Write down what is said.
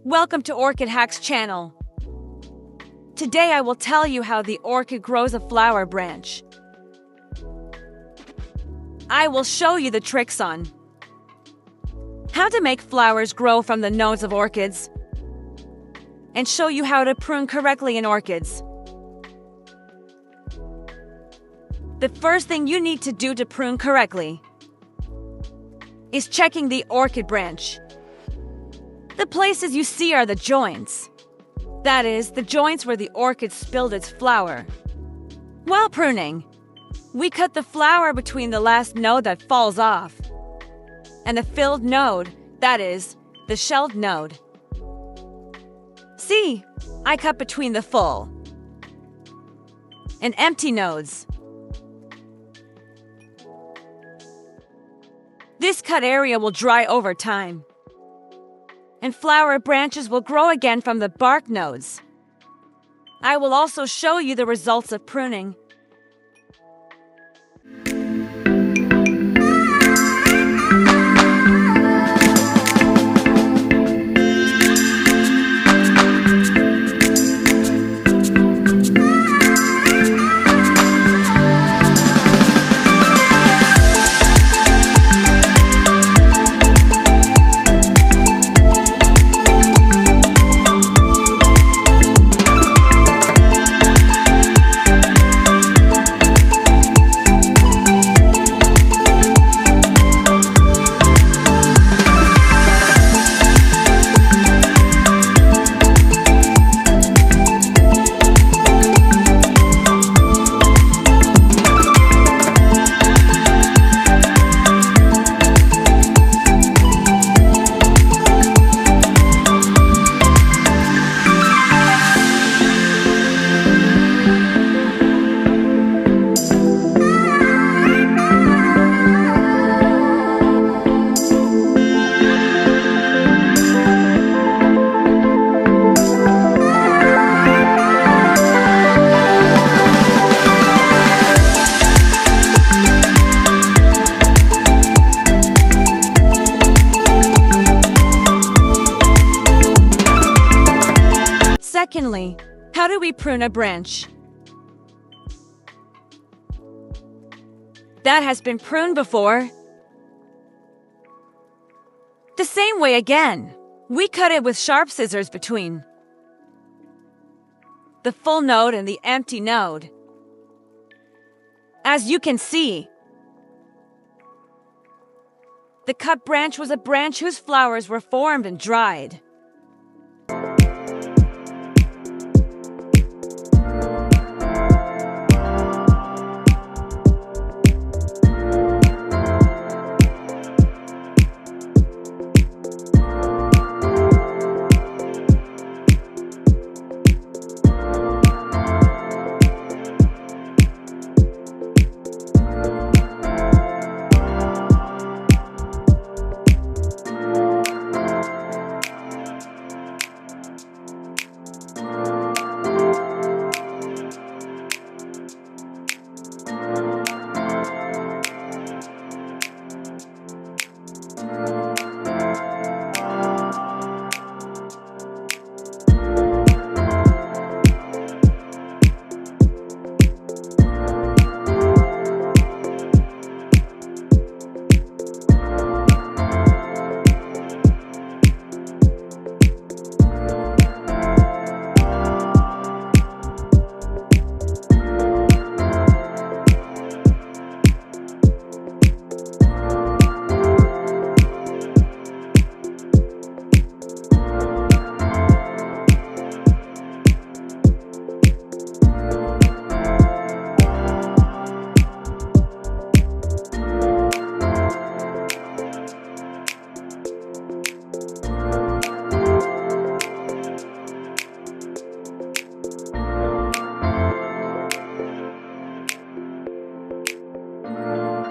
Welcome to Orchid Hacks channel. Today I will tell you how the orchid grows a flower branch. I will show you the tricks on how to make flowers grow from the nodes of orchids and show you how to prune correctly in orchids. The first thing you need to do to prune correctly is checking the orchid branch. The places you see are the joints. That is, the joints where the orchid spilled its flower. While pruning, we cut the flower between the last node that falls off and the filled node, that is, the shelved node. See, I cut between the full and empty nodes. This cut area will dry over time, and flower branches will grow again from the bark nodes. I will also show you the results of pruning. Secondly, how do we prune a branch that has been pruned before? The same way again. We cut it with sharp scissors between the full node and the empty node. As you can see, the cut branch was a branch whose flowers were formed and dried.